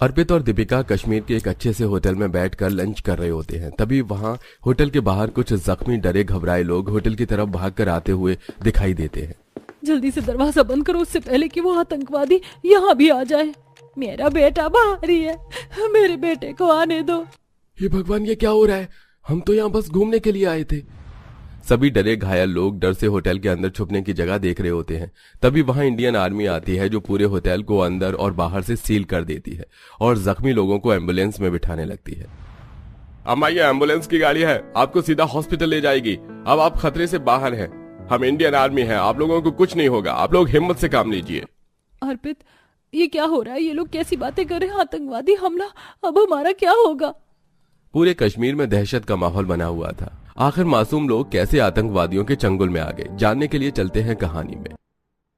अर्पित और दीपिका कश्मीर के एक अच्छे से होटल में बैठकर लंच कर रहे होते हैं। तभी वहां होटल के बाहर कुछ जख्मी डरे घबराए लोग होटल की तरफ भागकर आते हुए दिखाई देते हैं। जल्दी से दरवाजा बंद करो उससे पहले कि वो आतंकवादी यहाँ भी आ जाए। मेरा बेटा बाहर ही है, मेरे बेटे को आने दो। हे भगवान, ये क्या हो रहा है? हम तो यहाँ बस घूमने के लिए आए थे। सभी डरे घायल लोग डर से होटल के अंदर छुपने की जगह देख रहे होते हैं। तभी वहां इंडियन आर्मी आती है जो पूरे होटल को अंदर और बाहर से सील कर देती है और जख्मी लोगों को एम्बुलेंस में बिठाने लगती है। अम्मा, ये एम्बुलेंस की गाड़ी है, आपको सीधा हॉस्पिटल ले जाएगी। अब आप खतरे से बाहर हैं। हम इंडियन आर्मी हैं, आप लोगों को कुछ नहीं होगा। आप लोग हिम्मत से काम लीजिए। अर्पित, ये क्या हो रहा है? ये लोग कैसी बातें कर रहे हैं? आतंकवादी हमला, अब हमारा क्या होगा? पूरे कश्मीर में दहशत का माहौल बना हुआ था। आखिर मासूम लोग कैसे आतंकवादियों के चंगुल में आ गए, जानने के लिए चलते हैं कहानी में।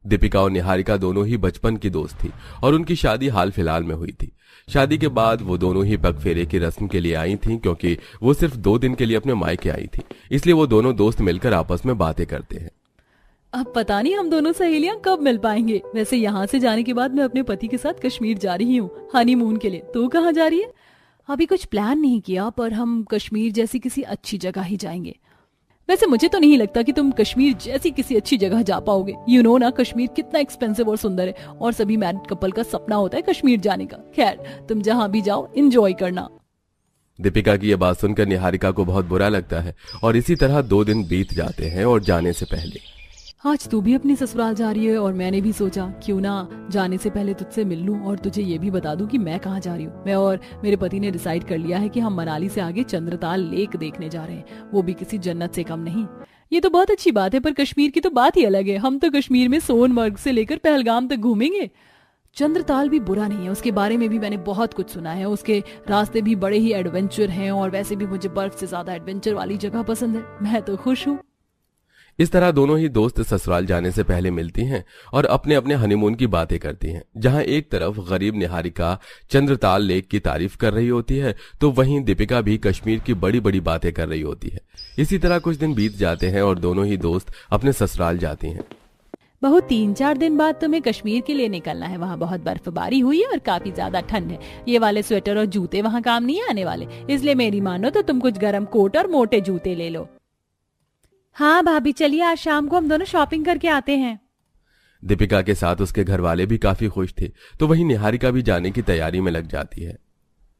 दीपिका और निहारिका दोनों ही बचपन की दोस्त थी और उनकी शादी हाल फिलहाल में हुई थी। शादी के बाद वो दोनों ही पगफेरे की रस्म के लिए आई थीं, क्योंकि वो सिर्फ 2 दिन के लिए अपने मायके आई थी। इसलिए वो दोनों दोस्त मिलकर आपस में बातें करते हैं। अब पता नहीं हम दोनों सहेलियां कब मिल पाएंगे। वैसे यहाँ से जाने के बाद मैं अपने पति के साथ कश्मीर जा रही हूँ हनीमून के लिए। तू कहाँ जा रही है? अभी कुछ प्लान नहीं किया, पर हम कश्मीर जैसी किसी अच्छी जगह ही जाएंगे। वैसे मुझे तो नहीं लगता कि तुम कश्मीर जैसी किसी अच्छी जगह जा पाओगे। यू नो ना, कश्मीर कितना एक्सपेंसिव और सुंदर है, और सभी मैरिड कपल का सपना होता है कश्मीर जाने का। खैर, तुम जहाँ भी जाओ एंजॉय करना। दीपिका की यह बात सुनकर निहारिका को बहुत बुरा लगता है और इसी तरह 2 दिन बीत जाते हैं। और जाने से पहले, आज तू भी अपनी ससुराल जा रही है और मैंने भी सोचा क्यों ना जाने से पहले तुझसे मिल लूं और तुझे ये भी बता दूं कि मैं कहाँ जा रही हूँ। मैं और मेरे पति ने डिसाइड कर लिया है कि हम मनाली से आगे चंद्रताल लेक देखने जा रहे हैं, वो भी किसी जन्नत से कम नहीं। ये तो बहुत अच्छी बात है, पर कश्मीर की तो बात ही अलग है। हम तो कश्मीर में सोनमर्ग से लेकर पहलगाम तक घूमेंगे। चंद्रताल भी बुरा नहीं है, उसके बारे में भी मैंने बहुत कुछ सुना है। उसके रास्ते भी बड़े ही एडवेंचर हैं और वैसे भी मुझे बर्फ से ज्यादा एडवेंचर वाली जगह पसंद है। मैं तो खुश हूँ। इस तरह दोनों ही दोस्त ससुराल जाने से पहले मिलती हैं और अपने अपने हनीमून की बातें करती हैं। जहां एक तरफ गरीब निहारिका चंद्रताल लेक की तारीफ कर रही होती है, तो वहीं दीपिका भी कश्मीर की बड़ी बड़ी बातें कर रही होती है। इसी तरह कुछ दिन बीत जाते हैं और दोनों ही दोस्त अपने ससुराल जाती हैं। बहुत 3-4 दिन बाद तुम्हें कश्मीर के लिए निकलना है। वहाँ बहुत बर्फबारी हुई है और काफी ज्यादा ठंड है। ये वाले स्वेटर और जूते वहाँ काम नहीं आने वाले, इसलिए मेरी मानो तो तुम कुछ गर्म कोट और मोटे जूते ले लो। हाँ भाभी, चलिए आज शाम को हम दोनों शॉपिंग करके आते हैं। दीपिका के साथ उसके घर वाले भी काफी खुश थे, तो वहीं निहारिका भी जाने की तैयारी में लग जाती है।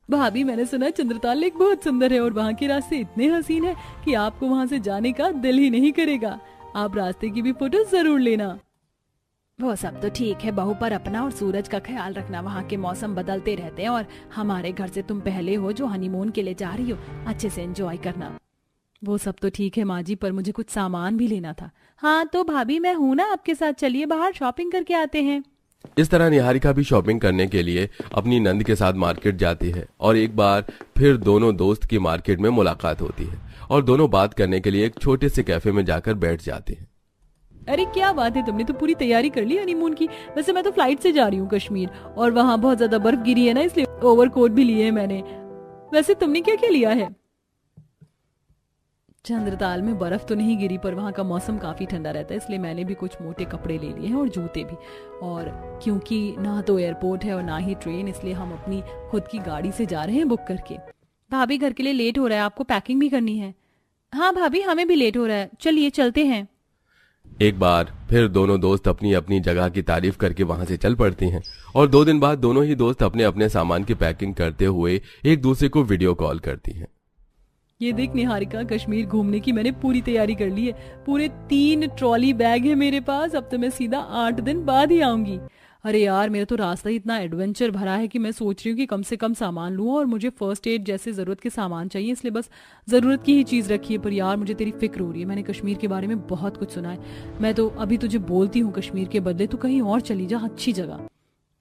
भाभी, मैंने सुना है चंद्रताल लेक बहुत सुंदर है और वहाँ के रास्ते इतने हसीन है कि आपको वहाँ से जाने का दिल ही नहीं करेगा। आप रास्ते की भी फोटो जरूर लेना। वो सब तो ठीक है बहू, पर अपना और सूरज का ख्याल रखना। वहाँ के मौसम बदलते रहते हैं और हमारे घर से तुम पहले हो जो हनीमून के लिए जा रही हो। अच्छे से एंजॉय करना। वो सब तो ठीक है माँ जी, पर मुझे कुछ सामान भी लेना था। हाँ तो भाभी, मैं हूँ ना आपके साथ, चलिए बाहर शॉपिंग करके आते हैं। इस तरह निहारिका भी शॉपिंग करने के लिए अपनी नंद के साथ मार्केट जाती है और एक बार फिर दोनों दोस्त की मार्केट में मुलाकात होती है और दोनों बात करने के लिए एक छोटे से कैफे में जाकर बैठ जाते हैं। अरे क्या बात है, तुमने तो पूरी तैयारी कर ली हनीमून की। वैसे मैं तो फ्लाइट से जा रही हूँ कश्मीर और वहाँ बहुत ज्यादा बर्फ गिरी है ना, इसलिए ओवरकोट भी लिए है मैंने। वैसे तुमने क्या क्या लिया है? चंद्रताल में बर्फ तो नहीं गिरी, पर वहाँ का मौसम काफी ठंडा रहता है, इसलिए मैंने भी कुछ मोटे कपड़े ले लिए हैं और जूते भी। और क्योंकि ना तो एयरपोर्ट है और ना ही ट्रेन, इसलिए हम अपनी खुद की गाड़ी से जा रहे हैं बुक करके। भाभी, घर के लिए लेट हो रहा है, आपको पैकिंग भी करनी है। हाँ भाभी, हमें भी लेट हो रहा है, चलिए चलते हैं। एक बार फिर दोनों दोस्त अपनी अपनी जगह की तारीफ करके वहां से चल पड़ती हैं और 2 दिन बाद दोनों ही दोस्त अपने अपने सामान की पैकिंग करते हुए एक दूसरे को वीडियो कॉल करती हैं। ये देख निहारिका, कश्मीर घूमने की मैंने पूरी तैयारी कर ली है। पूरे 3 ट्रॉली बैग है मेरे पास। अब तो मैं सीधा 8 दिन बाद ही आऊंगी। अरे यार, मेरा तो रास्ता ही इतना एडवेंचर भरा है कि मैं सोच रही हूँ कि कम से कम सामान लूँ, और मुझे फर्स्ट एड जैसे जरूरत के सामान चाहिए, इसलिए बस जरूरत की ही चीज रखी है। पर यार, मुझे तेरी फिक्र हो रही है। मैंने कश्मीर के बारे में बहुत कुछ सुना है। मैं तो अभी तुझे बोलती हूँ, कश्मीर के बदले तू कहीं और चली जा, अच्छी जगह।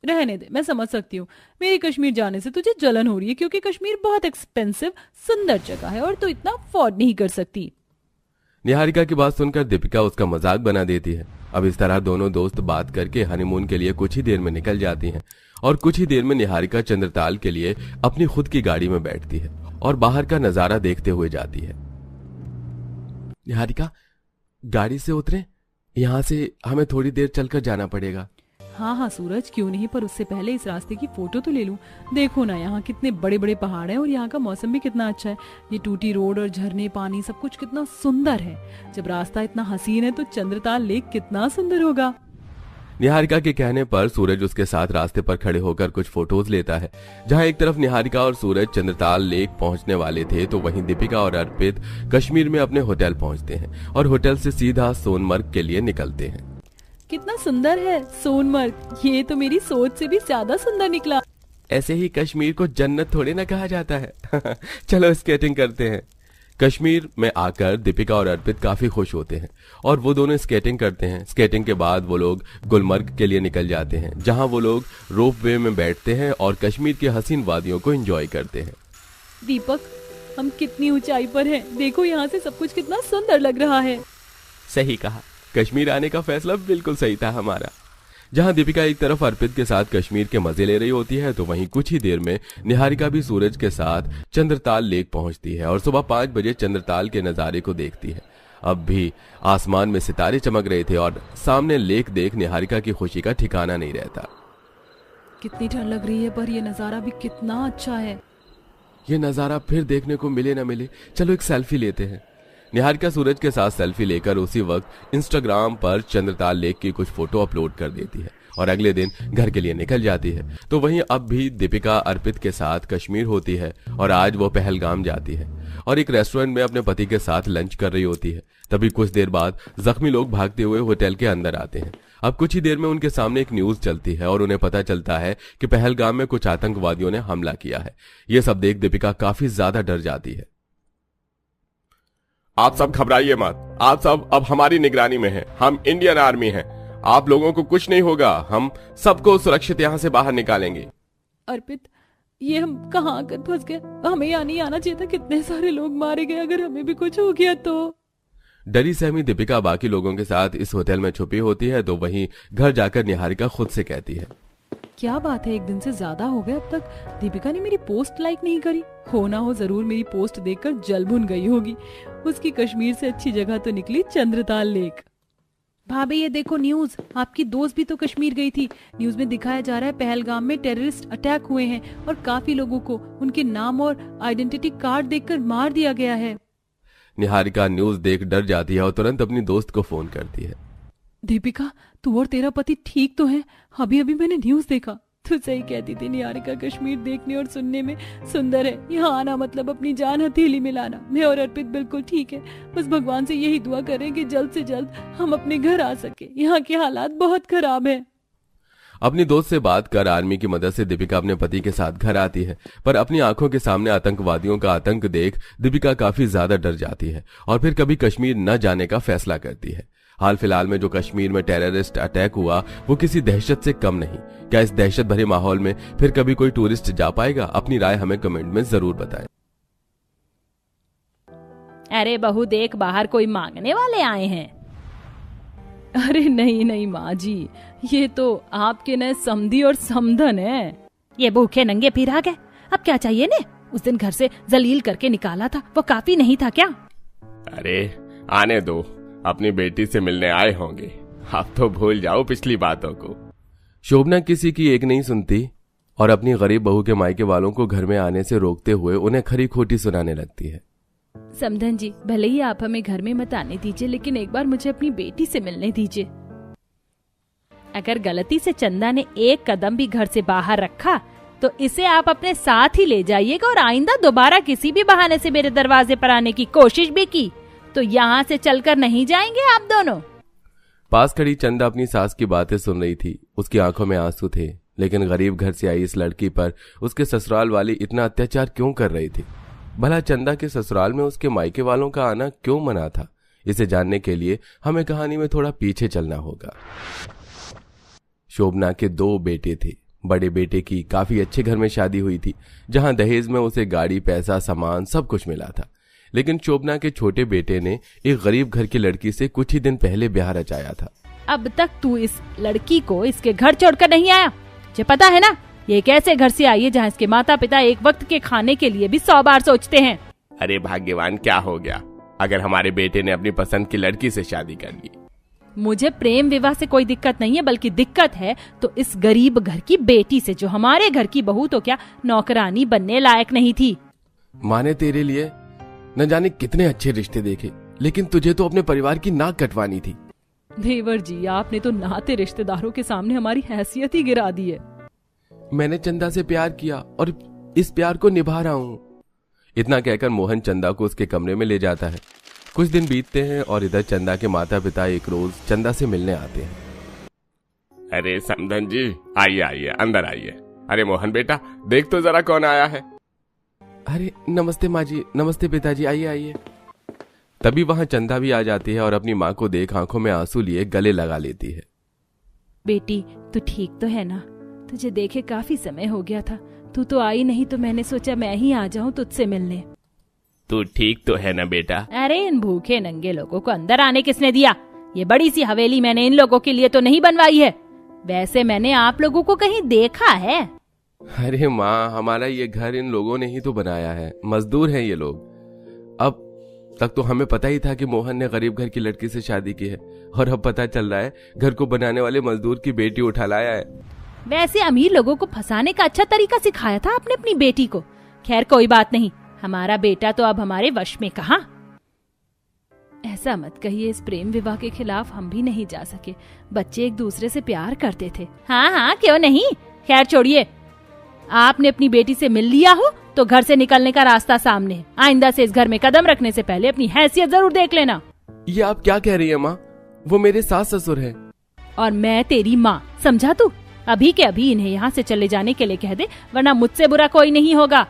रहने दे, मैं समझ सकती हूँ मेरी कश्मीर जाने से तुझे जलन हो रही है, क्योंकि कश्मीर बहुत एक्सपेंसिव सुंदर जगह है और तू इतना अफोर्ड नहीं कर सकती। निहारिका की बात सुनकर दीपिका उसका मजाक बना देती है। अब इस तरह दोनों दोस्त बात करके हनीमून के लिए कुछ ही देर में निकल जाती हैं और कुछ ही देर में निहारिका चंद्रताल के लिए अपनी खुद की गाड़ी में बैठती है और बाहर का नजारा देखते हुए जाती है। निहारिका, गाड़ी से उतरे, यहाँ से हमें थोड़ी देर चलकर जाना पड़ेगा। हाँ हाँ सूरज, क्यों नहीं, पर उससे पहले इस रास्ते की फोटो तो ले लूं। देखो ना, यहाँ कितने बड़े बड़े पहाड़ हैं और यहाँ का मौसम भी कितना अच्छा है। ये टूटी रोड और झरने, पानी, सब कुछ कितना सुंदर है। जब रास्ता इतना हसीन है तो चंद्रताल लेक कितना सुंदर होगा। निहारिका के कहने पर सूरज उसके साथ रास्ते पर खड़े होकर कुछ फोटोज लेता है। जहां एक तरफ निहारिका और सूरज चंद्रताल लेक पहुंचने वाले थे, तो वहीं दीपिका और अर्पित कश्मीर में अपने होटल पहुंचते हैं और होटल से सीधा सोनमर्ग के लिए निकलते हैं। कितना सुंदर है सोनमर्ग, ये तो मेरी सोच से भी ज्यादा सुंदर निकला। ऐसे ही कश्मीर को जन्नत थोड़े ना कहा जाता है। चलो स्केटिंग करते हैं। कश्मीर में आकर दीपिका और अर्पित काफी खुश होते हैं और वो दोनों स्केटिंग करते हैं। स्केटिंग के बाद वो लोग गुलमर्ग के लिए निकल जाते हैं, जहां वो लोग रोप वे में बैठते हैं और कश्मीर की हसीन वादियों को एंजॉय करते हैं। दीपक, हम कितनी ऊंचाई पर हैं, देखो यहाँ से सब कुछ कितना सुंदर लग रहा है। सही कहा, कश्मीर आने का फैसला बिल्कुल सही था हमारा। जहां दीपिका एक तरफ अर्पित के साथ कश्मीर के मजे ले रही होती है, तो वहीं कुछ ही देर में निहारिका भी सूरज के साथ चंद्रताल लेक पहुंचती है और सुबह 5 बजे चंद्रताल के नजारे को देखती है। अब भी आसमान में सितारे चमक रहे थे और सामने लेक देख निहारिका की खुशी का ठिकाना नहीं रहता। कितनी ठंड लग रही है, पर यह नजारा भी कितना अच्छा है। ये नजारा फिर देखने को मिले ना मिले, चलो एक सेल्फी लेते हैं। निहारिका सूरज के साथ सेल्फी लेकर उसी वक्त इंस्टाग्राम पर चंद्रताल लेक की कुछ फोटो अपलोड कर देती है और अगले दिन घर के लिए निकल जाती है। तो वहीं अब भी दीपिका अर्पित के साथ कश्मीर होती है और आज वो पहलगाम जाती है और एक रेस्टोरेंट में अपने पति के साथ लंच कर रही होती है। तभी कुछ देर बाद जख्मी लोग भागते हुए होटल के अंदर आते हैं। अब कुछ ही देर में उनके सामने एक न्यूज चलती है और उन्हें पता चलता है कि पहलगाम में कुछ आतंकवादियों ने हमला किया है। ये सब देख दीपिका काफी ज्यादा डर जाती है। आप सब घबराइए मत, आप सब अब हमारी निगरानी में हैं। हम इंडियन आर्मी हैं, आप लोगों को कुछ नहीं होगा, हम सबको सुरक्षित यहाँ से बाहर निकालेंगे। अर्पित, ये हम कहाँ आकर फंस गए, हमें यहाँ नहीं आना चाहिए था। कितने सारे लोग मारे गए, अगर हमें भी कुछ हो गया तो। डरी सहमी दीपिका बाकी लोगों के साथ इस होटल में छुपी होती है, तो वहीं घर जाकर निहारिका खुद से कहती है, क्या बात है, एक दिन से ज्यादा हो गया, अब तक दीपिका ने मेरी पोस्ट लाइक नहीं करी। हो ना हो जरूर मेरी पोस्ट देखकर जल भुन गई होगी। उसकी कश्मीर से अच्छी जगह तो निकली चंद्रताल लेक। भाभी ये देखो न्यूज, आपकी दोस्त भी तो कश्मीर गई थी। न्यूज में दिखाया जा रहा है पहलगाम में टेररिस्ट अटैक हुए हैं और काफी लोगों को उनके नाम और आइडेंटिटी कार्ड देखकर मार दिया गया है। निहारिका न्यूज देख डर जाती है और तुरंत अपनी दोस्त को फोन करती है। दीपिका, तू और तेरा पति ठीक तो है? अभी अभी मैंने न्यूज देखा। तू सही कहती थी, निहारिका कश्मीर देखने और सुनने में सुंदर है। यहाँ आना मतलब अपनी जान हथेली में लाना। मैं और अर्पित बिल्कुल ठीक है, बस भगवान से यही दुआ करें कि जल्द से जल्द हम अपने घर आ सके। यहाँ के हालात बहुत खराब है। अपनी दोस्त से बात कर आर्मी की मदद से दीपिका अपने पति के साथ घर आती है, पर अपनी आंखों के सामने आतंकवादियों का आतंक देख दीपिका काफी ज्यादा डर जाती है और फिर कभी कश्मीर न जाने का फैसला करती है। हाल फिलहाल में जो कश्मीर में टेररिस्ट अटैक हुआ वो किसी दहशत से कम नहीं। क्या इस दहशत भरे माहौल में फिर कभी कोई टूरिस्ट जा पाएगा? अपनी राय हमें कमेंट में जरूर बताएं। अरे बहू देख, बाहर कोई मांगने वाले आए हैं। अरे नहीं नहीं माँ जी, ये तो आपके नए समधी और समधन है। ये भूखे नंगे फिर आ गए, अब क्या चाहिए ने? उस दिन घर से जलील करके निकाला था, वो काफी नहीं था क्या? अरे आने दो, अपनी बेटी से मिलने आए होंगे, आप तो भूल जाओ पिछली बातों को। शोभना किसी की एक नहीं सुनती और अपनी गरीब बहू के मायके वालों को घर में आने से रोकते हुए उन्हें खरी खोटी सुनाने लगती है। समधन जी, भले ही आप हमें घर में मत आने दीजिए, लेकिन एक बार मुझे अपनी बेटी से मिलने दीजिए। अगर गलती से चंदा ने एक कदम भी घर से बाहर रखा तो इसे आप अपने साथ ही ले जाइएगा और आइंदा दोबारा किसी भी बहाने से मेरे दरवाजे पर आने की कोशिश भी की तो यहाँ से चलकर नहीं जाएंगे आप दोनों। पास खड़ी चंदा अपनी सास की बातें सुन रही थी। उसकी आंखों में आंसू थे, लेकिन गरीब घर से आई इस लड़की पर उसके ससुराल वाली इतना अत्याचार क्यों कर रही थी? भला चंदा के ससुराल में उसके मायके वालों का आना क्यों मना था? इसे जानने के लिए हमें कहानी में थोड़ा पीछे चलना होगा। शोभना के 2 बेटे थे। बड़े बेटे की काफी अच्छे घर में शादी हुई थी, जहां दहेज में उसे गाड़ी, पैसा, सामान सब कुछ मिला था। लेकिन शोभना के छोटे बेटे ने एक गरीब घर की लड़की से कुछ ही दिन पहले ब्याह रचाया था। अब तक तू इस लड़की को इसके घर छोड़कर नहीं आया। तुझे पता है ना ये एक ऐसे घर से आई है जहाँ इसके माता पिता एक वक्त के खाने के लिए भी 100 बार सोचते हैं। अरे भाग्यवान क्या हो गया अगर हमारे बेटे ने अपनी पसंद की लड़की से शादी कर ली। मुझे प्रेम विवाह से कोई दिक्कत नहीं है, बल्कि दिक्कत है तो इस गरीब घर की बेटी से, जो हमारे घर की बहू तो क्या नौकरानी बनने लायक नहीं थी। माँ ने तेरे लिए न जाने कितने अच्छे रिश्ते देखे, लेकिन तुझे तो अपने परिवार की नाक कटवानी थी। देवर जी, आपने तो नाते रिश्तेदारों के सामने हमारी हैसियत ही गिरा दी है। मैंने चंदा से प्यार किया और इस प्यार को निभा रहा हूँ। इतना कहकर मोहन चंदा को उसके कमरे में ले जाता है। कुछ दिन बीतते हैं और इधर चंदा के माता पिता एक रोज चंदा से मिलने आते हैं। अरे समधन जी, आइए आइए, अंदर आइए। अरे मोहन बेटा, देख तो जरा कौन आया है। अरे नमस्ते माँ जी, नमस्ते पिताजी, आइए आइए। तभी वहां चंदा भी आ जाती है और अपनी माँ को देख आंखों में आंसू लिए गले लगा लेती है। बेटी, तू ठीक तो है ना? तुझे देखे काफी समय हो गया था, तू तो आई नहीं, तो मैंने सोचा मैं ही आ जाऊं तुझसे मिलने। तू ठीक तो है ना बेटा? अरे इन भूखे नंगे लोगों को अंदर आने किसने दिया? ये बड़ी सी हवेली मैंने इन लोगों के लिए तो नहीं बनवाई है। वैसे मैंने आप लोगों को कहीं देखा है? अरे माँ, हमारा ये घर इन लोगों ने ही तो बनाया है, मजदूर हैं ये लोग। अब तक तो हमें पता ही था कि मोहन ने गरीब घर की लड़की से शादी की है, और अब पता चल रहा है घर को बनाने वाले मजदूर की बेटी उठा लाया है। वैसे अमीर लोगों को फंसाने का अच्छा तरीका सिखाया था आपने अपनी बेटी को। खैर कोई बात नहीं, हमारा बेटा तो अब हमारे वश में कहाँ। ऐसा मत कहिए, इस प्रेम विवाह के खिलाफ हम भी नहीं जा सके। बच्चे एक दूसरे से प्यार करते थे। हाँ हाँ, क्यों नहीं। खैर छोड़िए, आपने अपनी बेटी से मिल लिया हो तो घर से निकलने का रास्ता सामने है। आइंदा से इस घर में कदम रखने से पहले अपनी हैसियत जरूर देख लेना। ये आप क्या कह रही है माँ? वो मेरे सास ससुर है। और मैं तेरी माँ, समझा तू? अभी के अभी इन्हें यहाँ से चले जाने के लिए कह दे, वरना मुझसे बुरा कोई नहीं होगा।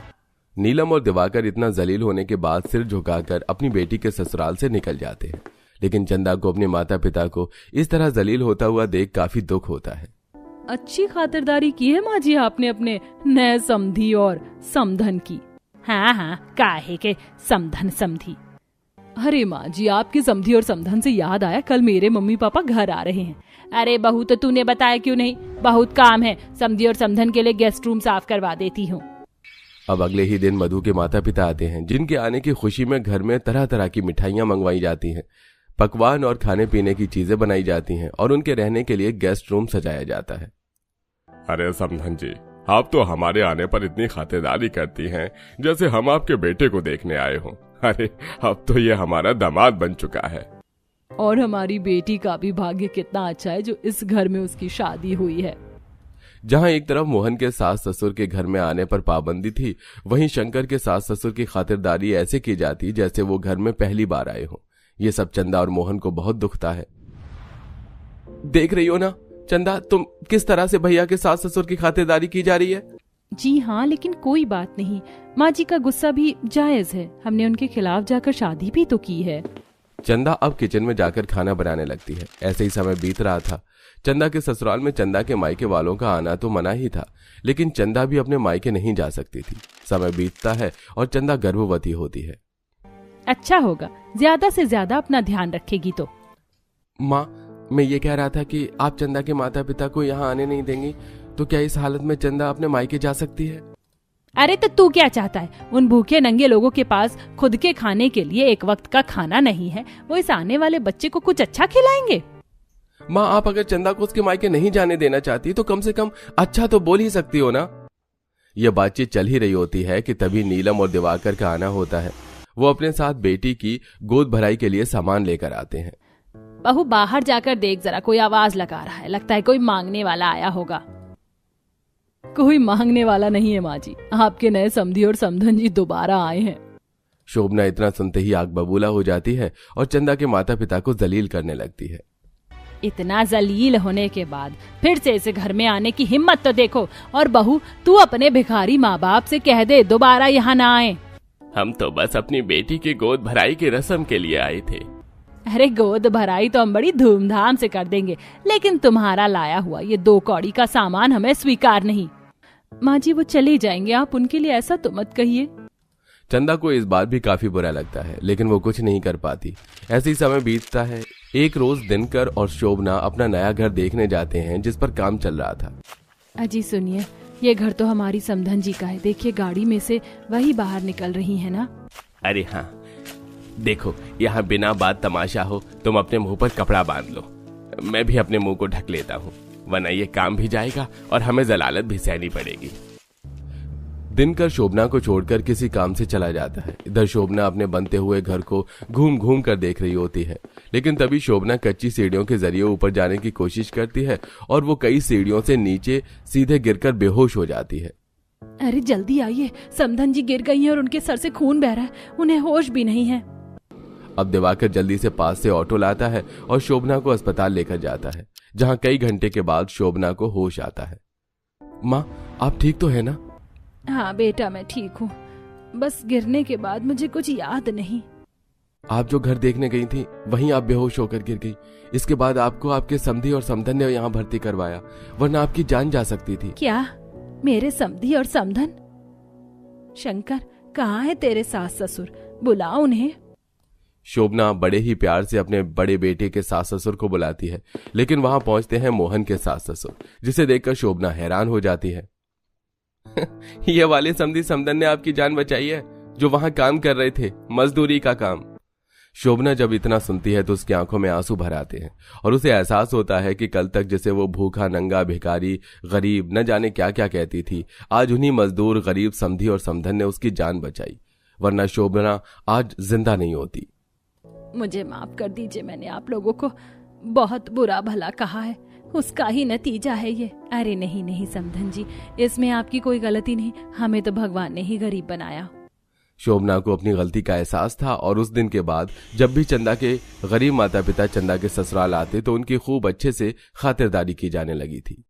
नीलम और दिवाकर इतना जलील होने के बाद सिर झुकाकर अपनी बेटी के ससुराल से निकल जाते हैं, लेकिन चंदा को अपने माता पिता को इस तरह जलील होता हुआ देख काफी दुख होता है। अच्छी खातिरदारी की है माँ जी आपने अपने नए समधी और समधन की। हाँ हाँ, काहे के समधन समधी। अरे माँ जी, आपके समधी और समधन से याद आया, कल मेरे मम्मी पापा घर आ रहे हैं। अरे बहू, तो तूने बताया क्यों नहीं? बहुत काम है, समधी और समधन के लिए गेस्ट रूम साफ करवा देती हूँ। अब अगले ही दिन मधु के माता पिता आते हैं, जिनके आने की खुशी में घर में तरह तरह की मिठाइयाँ मंगवाई जाती हैं, पकवान और खाने पीने की चीजें बनाई जाती हैं और उनके रहने के लिए गेस्ट रूम सजाया जाता है। अरे समधन जी, आप तो हमारे आने पर इतनी खातिरदारी करती हैं जैसे हम आपके बेटे को देखने आए हों। अरे अब तो ये हमारा दामाद बन चुका है। और हमारी बेटी का भी भाग्य कितना अच्छा है जो इस घर में उसकी शादी हुई है। जहां एक तरफ मोहन के सास ससुर के घर में आने पर पाबंदी थी, वहीं शंकर के सास ससुर की खातिरदारी ऐसे की जाती जैसे वो घर में पहली बार आए हों। ये सब चंदा और मोहन को बहुत दुखता है। देख रही हो ना चंदा, तुम किस तरह से भैया के सास ससुर की खातिरदारी की जा रही है। जी हाँ, लेकिन कोई बात नहीं, माँ जी का गुस्सा भी जायज है। हमने उनके खिलाफ जाकर शादी भी तो की है। चंदा अब किचन में जाकर खाना बनाने लगती है। ऐसे ही समय बीत रहा था। चंदा के ससुराल में चंदा के मायके वालों का आना तो मना ही था, लेकिन चंदा भी अपने मायके नहीं जा सकती थी। समय बीतता है और चंदा गर्भवती होती है। अच्छा होगा, ज्यादा से ज्यादा अपना ध्यान रखेगी तो। माँ, मैं ये कह रहा था कि आप चंदा के माता पिता को यहाँ आने नहीं देंगी, तो क्या इस हालत में चंदा अपने मायके जा सकती है? अरे तो तू क्या चाहता है? उन भूखे नंगे लोगों के पास खुद के खाने के लिए एक वक्त का खाना नहीं है, वो इस आने वाले बच्चे को कुछ अच्छा खिलाएंगे? माँ, आप अगर चंदा को उसके मायके नहीं जाने देना चाहती तो कम से कम अच्छा तो बोल ही सकती हो ना। यह बातचीत चल ही रही होती है कि तभी नीलम और दिवाकर का आना होता है। वो अपने साथ बेटी की गोद भराई के लिए सामान लेकर आते हैं। बहू, बाहर जाकर देख जरा, कोई आवाज लगा रहा है, लगता है कोई मांगने वाला आया होगा। कोई मांगने वाला नहीं है माँ जी, आपके नए समधी और समधन जी दोबारा आए हैं। शोभना इतना सुनते ही आग बबूला हो जाती है और चंदा के माता पिता को जलील करने लगती है। इतना जलील होने के बाद फिर से इसे घर में आने की हिम्मत तो देखो। और बहू, तू अपने भिखारी माँ बाप से कह दे दोबारा यहाँ ना आए। हम तो बस अपनी बेटी की गोद भराई की रस्म के लिए आए थे। अरे गोद भराई तो हम बड़ी धूमधाम से कर देंगे, लेकिन तुम्हारा लाया हुआ ये 2 कौड़ी का सामान हमें स्वीकार नहीं। माँ जी, वो चले जाएंगे, आप उनके लिए ऐसा तो मत कहिए। चंदा को इस बात भी काफी बुरा लगता है, लेकिन वो कुछ नहीं कर पाती। ऐसे ही समय बीतता है। एक रोज दिनकर और शोभना अपना नया घर देखने जाते हैं जिस पर काम चल रहा था। अजी सुनिए, ये घर तो हमारी समधन जी का है। देखिए गाड़ी में से वही बाहर निकल रही है ना। अरे हाँ, देखो यहाँ बिना बात तमाशा हो, तुम अपने मुंह पर कपड़ा बांध लो। मैं भी अपने मुंह को ढक लेता हूँ, वरना ये काम भी जाएगा और हमें जलालत भी सहनी पड़ेगी। दिनकर शोभना को छोड़कर किसी काम से चला जाता है। इधर शोभना अपने बनते हुए घर को घूम घूम कर देख रही होती है, लेकिन तभी शोभना कच्ची सीढ़ियों के जरिए ऊपर जाने की कोशिश करती है और वो कई सीढ़ियों से नीचे सीधे गिरकर बेहोश हो जाती है। अरे जल्दी आइए, समधन जी गिर गई हैं और उनके सर से खून बह रहा है, उन्हें होश भी नहीं है। अब दिवाकर जल्दी से पास से ऑटो लाता है और शोभना को अस्पताल लेकर जाता है, जहां कई घंटे के बाद शोभना को होश आता है। माँ, आप ठीक तो है ना? हाँ बेटा, मैं ठीक हूँ, बस गिरने के बाद मुझे कुछ याद नहीं। आप जो घर देखने गई थी वहीं आप बेहोश होकर गिर गई। इसके बाद आपको आपके समधी और समधन ने यहाँ भर्ती करवाया, वरना आपकी जान जा सकती थी। क्या? मेरे समधी और समधन? शंकर, कहाँ है तेरे सास ससुर? बुला उन्हें। शोभना बड़े ही प्यार से अपने बड़े बेटे के सास ससुर को बुलाती है, लेकिन वहां पहुंचते हैं मोहन के सास ससुर, जिसे देखकर शोभना हैरान हो जाती है। ये वाले समधी समधन ने आपकी जान बचाई है, जो वहां काम कर रहे थे, मजदूरी का काम। शोभना जब इतना सुनती है तो उसकी आंखों में आंसू भर आते हैं और उसे एहसास होता है कि कल तक जिसे वो भूखा, नंगा, भिखारी, गरीब न जाने क्या क्या कहती थी, आज उन्हीं मजदूर, गरीब, समधी और समधन ने उसकी जान बचाई, वरना शोभना आज जिंदा नहीं होती। मुझे माफ कर दीजिए, मैंने आप लोगों को बहुत बुरा भला कहा है, उसका ही नतीजा है ये। अरे नहीं नहीं समधन जी, इसमें आपकी कोई गलती नहीं, हमें तो भगवान ने ही गरीब बनाया। शोभना को अपनी गलती का एहसास था और उस दिन के बाद जब भी चंदा के गरीब माता पिता चंदा के ससुराल आते तो उनकी खूब अच्छे से खातिरदारी की जाने लगी थी।